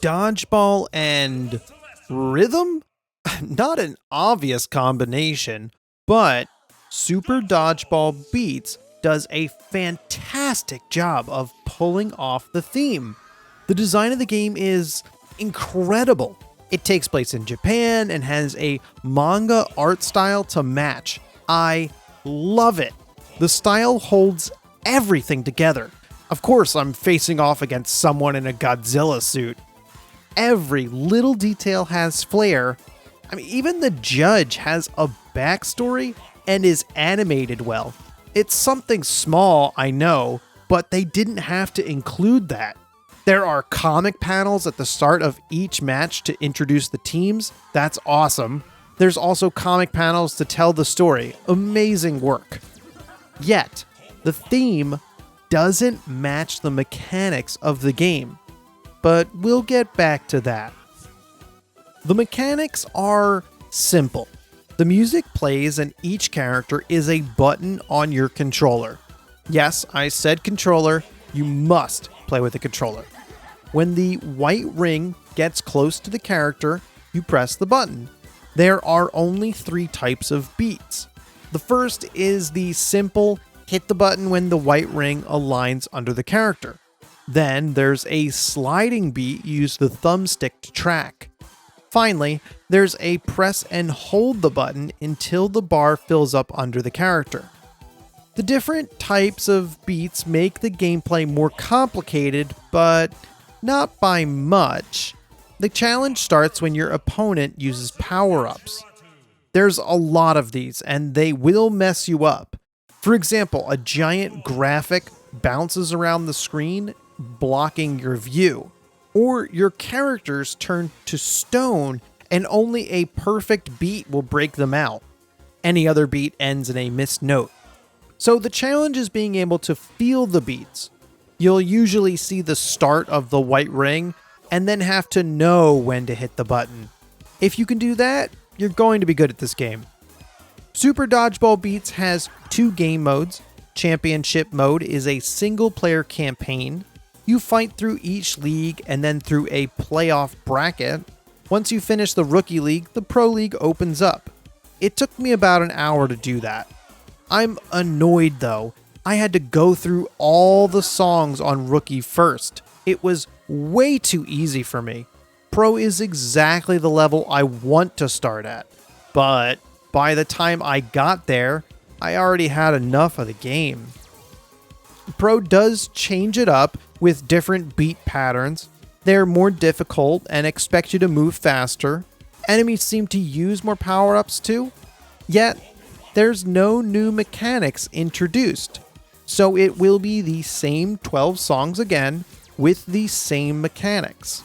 Dodgeball and rhythm? Not an obvious combination, but Super Dodgeball Beats does a fantastic job of pulling off the theme. The design of the game is incredible. It takes place in Japan and has a manga art style to match. I love it. The style holds everything together. Of course, I'm facing off against someone in a Godzilla suit. Every little detail has flair. I mean, even the judge has a backstory and is animated well. It's something small, I know, but they didn't have to include that. There are comic panels at the start of each match to introduce the teams. That's awesome. There's also comic panels to tell the story. Amazing work. Yet, the theme doesn't match the mechanics of the game, but we'll get back to that. The mechanics are simple. The music plays and each character is a button on your controller. Yes, I said controller. You must play with a controller. When the white ring gets close to the character, you press the button. There are only 3 types of beats. The first is the simple hit the button when the white ring aligns under the character. Then there's a sliding beat, use the thumbstick to track. Finally, there's a press and hold the button until the bar fills up under the character. The different types of beats make the gameplay more complicated, but not by much. The challenge starts when your opponent uses power-ups. There's a lot of these, and they will mess you up. For example, a giant graphic bounces around the screen, blocking your view. Or your characters turn to stone, and only a perfect beat will break them out. Any other beat ends in a missed note. So the challenge is being able to feel the beats. You'll usually see the start of the white ring, and then have to know when to hit the button. If you can do that, you're going to be good at this game. Super Dodgeball Beats has 2 game modes. Championship mode is a single-player campaign. You fight through each league and then through a playoff bracket. Once you finish the Rookie League, the Pro League opens up. It took me about an hour to do that. I'm annoyed though. I had to go through all the songs on Rookie first. It was way too easy for me. Pro is exactly the level I want to start at. But by the time I got there, I already had enough of the game. Pro does change it up with different beat patterns. They're more difficult and expect you to move faster. Enemies seem to use more power-ups too. Yet, there's no new mechanics introduced. So it will be the same 12 songs again with the same mechanics.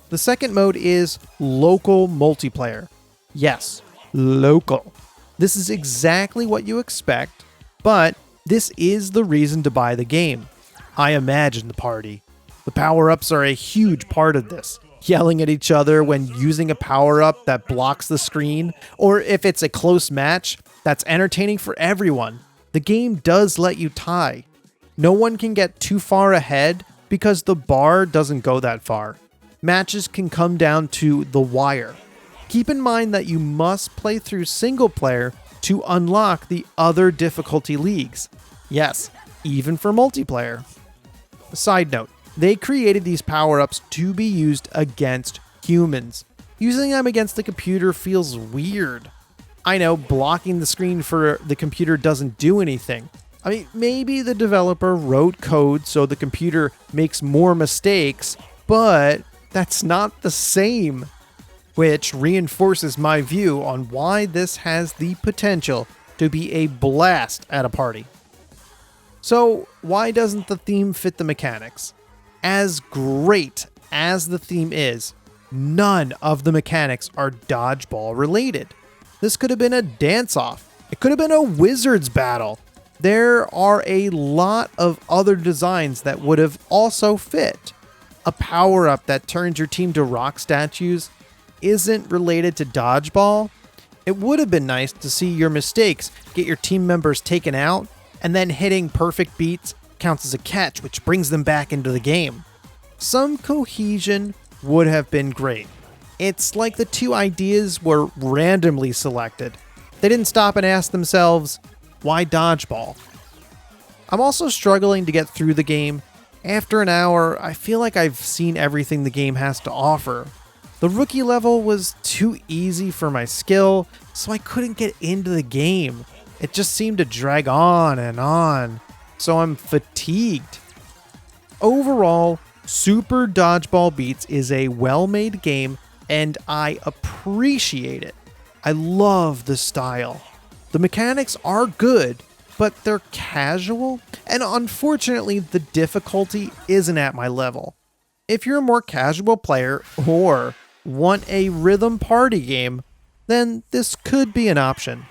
The second mode is local multiplayer. Yes, local. This is exactly what you expect, but this is the reason to buy the game. I imagine the party. The power-ups are a huge part of this. Yelling at each other when using a power-up that blocks the screen, or if it's a close match, that's entertaining for everyone. The game does let you tie. No one can get too far ahead because the bar doesn't go that far. Matches can come down to the wire. Keep in mind that you must play through single player to unlock the other difficulty leagues. Yes, even for multiplayer. Side note, they created these power-ups to be used against humans. Using them against the computer feels weird. I know blocking the screen for the computer doesn't do anything. I mean, maybe the developer wrote code so the computer makes more mistakes, but that's not the same. Which reinforces my view on why this has the potential to be a blast at a party. So, why doesn't the theme fit the mechanics? As great as the theme is, none of the mechanics are dodgeball related. This could have been a dance-off. It could have been a wizard's battle. There are a lot of other designs that would have also fit. A power-up that turns your team to rock statues isn't related to dodgeball. It would have been nice to see your mistakes get your team members taken out, and then hitting perfect beats counts as a catch, which brings them back into the game. Some cohesion would have been great. It's like the two ideas were randomly selected. They didn't stop and ask themselves, why dodgeball? I'm also struggling to get through the game. After an hour, I feel like I've seen everything the game has to offer. The rookie level was too easy for my skill, so I couldn't get into the game. It just seemed to drag on, so I'm fatigued. Overall, Super Dodgeball Beats is a well-made game, and I appreciate it. I love the style. The mechanics are good, but they're casual, and unfortunately, the difficulty isn't at my level. If you're a more casual player or want a rhythm party game, then this could be an option.